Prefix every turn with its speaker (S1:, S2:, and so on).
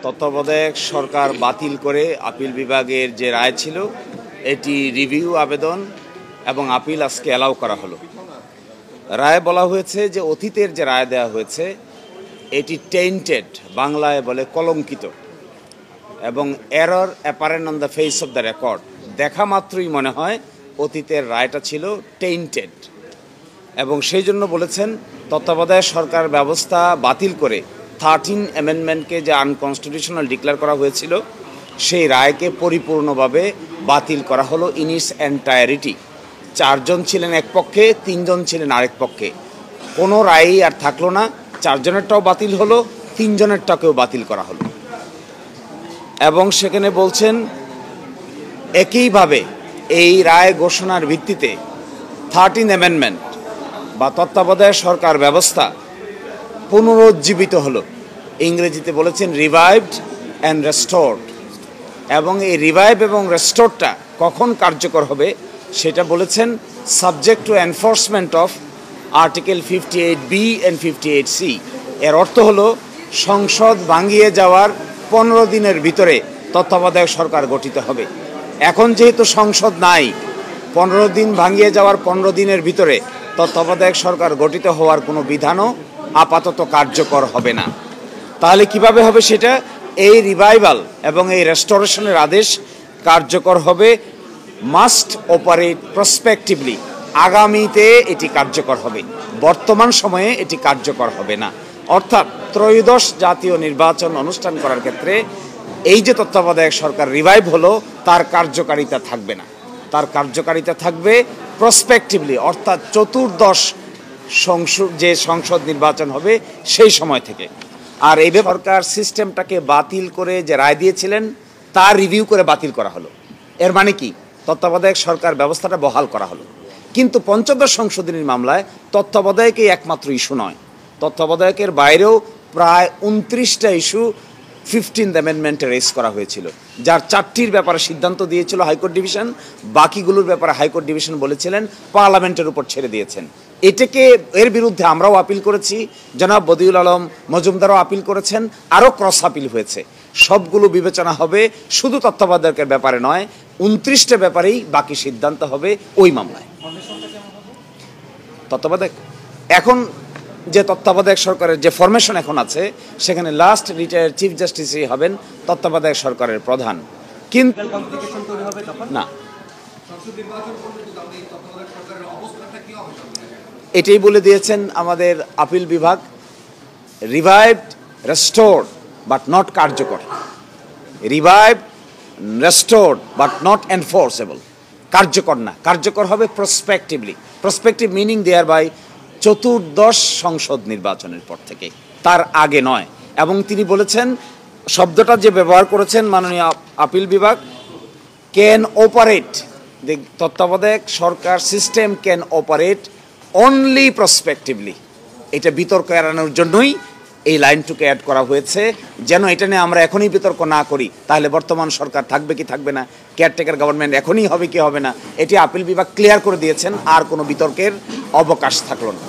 S1: তত্ত্বাবধায়ক সরকার বাতিল করে আপিল বিভাগের যে রায় ছিল এটি রিভিউ আবেদন এবং আপিল আজকে অ্যালাউ করা হলো। রায়ে বলা হয়েছে যে অতীতের যে রায় দেওয়া হয়েছে এটি টেইন্টেড, বাংলায় বলে কলঙ্কিত, এবং error apparent on the face of the record. দেখা মাত্রই মনে হয় অতীতের রায়টা ছিল টেইন্টেড, এবং সেই জন্য বলেছেন তত্ত্বাবধায়ক সরকার ব্যবস্থা বাতিল করে 13 অ্যামেন্ডমেন্টকে যে আনকনস্টিটিউশনাল ডিক্লেয়ার করা হয়েছিল সেই রায়কে পরিপূর্ণভাবে বাতিল করা হলো ইন ইটস এন্টায়ারিটি। 4 জন ছিলেন এক পক্ষে, 3 জন ছিলেন আরেক পক্ষে। কোনো রায়ই আর থাকলো না, 4 জনেরটাও বাতিল হলো, 3 জনেরটাকেও বাতিল করা হলো। এবং সেখানে বলছেন একইভাবে এই রায় ঘোষণার ভিত্তিতে 13 অ্যামেন্ডমেন্ট বা তত্ত্বাবধায়ক সরকার ব্যবস্থা পুনরুজ্জীবিত হলো। ইংরেজিতে বলেছেন রিভাইভড অ্যান্ড রেস্টোরড। এবং এই রিভাইভ এবং রেস্টোরটা কখন কার্যকর হবে সেটা বলেছেন subject to enforcement of article 58B and 58C। এর অর্থ হলো সংসদ ভাঙিয়ে যাওয়ার 15 দিনের ভিতরে তত্ত্বাবধায়ক সরকার গঠিত হবে। এখন যেহেতু সংসদ নাই, 15 দিন ভাঙিয়ে যাওয়ার 15 দিনের ভিতরে তত্ত্বাবধায়ক সরকার গঠিত হওয়ার কোনো বিধানও আপাতত কার্যকর হবে না। তাহলে কিভাবে হবে সেটা? এই রিভাইভাল এবং এই রেস্টোরেশনের আদেশ কার্যকর হবে মাস্ট অপারেট প্রসপেক্টিভলি। আগামীতে এটি কার্যকর হবে, বর্তমান সময়ে এটি কার্যকর হবে না। অর্থাৎ ত্রয়োদশ জাতীয় নির্বাচন অনুষ্ঠান করার ক্ষেত্রে এই যে তত্ত্বাবধায়ক সরকার রিভাইভ হলো তার কার্যকারিতা থাকবে না, তার কার্যকারিতা থাকবে প্রসপেক্টিভলি, অর্থাৎ চতুর্দশ সংসদ নির্বাচন হবে সেই সময় থেকে। আর এই সরকার সিস্টেমটাকে বাতিল করে যে রায় দিয়েছিলেন তা রিভিউ করে বাতিল করা হলো। এর মানে কি? তত্ত্বাবধায়ক সরকার ব্যবস্থাটা বহাল করা হলো। কিন্তু পঞ্চদশ সংশোধনীর মামলায় তত্ত্বাবধায়কই একমাত্র ইস্যু নয়, তত্ত্বাবধায়কের বাইরেও প্রায় 29টা ইস্যু 15th অ্যামেন্ডমেন্টে রেজ করা হয়েছিল, যার 4টির ব্যাপারে সিদ্ধান্ত দিয়েছিল হাইকোর্ট ডিভিশন, বাকিগুলোর ব্যাপারে হাইকোর্ট ডিভিশন বলেছিলেন পার্লামেন্টের উপর ছেড়ে দিয়েছেন। এর বিরুদ্ধে আমরাও আপিল করেছি, জনাব বদিউল আলম মজুমদারও আপিল করেছেন, আরও ক্রস আপিল হয়েছে। সবগুলো বিবেচনা হবে, শুধু তত্ত্বাবধায়কের ব্যাপারে নয়, 29টা ব্যাপারেই বাকি সিদ্ধান্ত হবে ওই মামলায়। তত্ত্বাবধায়ক এখন যে তত্ত্বাবধায়ক সরকারের যে ফরমেশন এখন আছে সেখানে লাস্ট রিটায়ার্ড চিফ জাস্টিসই হবেন তত্ত্বাবধায়ক সরকারের প্রধান। কিন্তু না, এটাই বলে দিয়েছেন আমাদের আপিল বিভাগ, রিভাইভড রেস্টোরড বাট নট কার্যকর, revived restored but not enforceable. কার্যকর না, কার্যকর হবে প্রসপেক্টিভলি। প্রসপেক্টিভ মিনিং দেয়ার বাই চতুর্দশ সংসদ নির্বাচনের পর থেকে, তার আগে নয়। এবং তিনি বলেছেন, শব্দটা যে ব্যবহার করেছেন মাননীয় আপিল বিভাগ, ক্যান অপারেট, তত্ত্বাবধায়ক সরকার সিস্টেম ক্যান অপারেট অনলি প্রসপেক্টিভলি। এটা বিতর্ক এড়ানোর জন্যই এই লাইনটুকু অ্যাড করা হয়েছে, যেন এটা নিয়ে আমরা এখনই বিতর্ক না করি তাহলে বর্তমান সরকার থাকবে কি থাকবে না, কেয়ারটেকার গভর্নমেন্ট এখনই হবে কি হবে না, এটি আপিল বিভাগ ক্লিয়ার করে দিয়েছেন, আর কোনো বিতর্কের অবকাশ থাকলো না।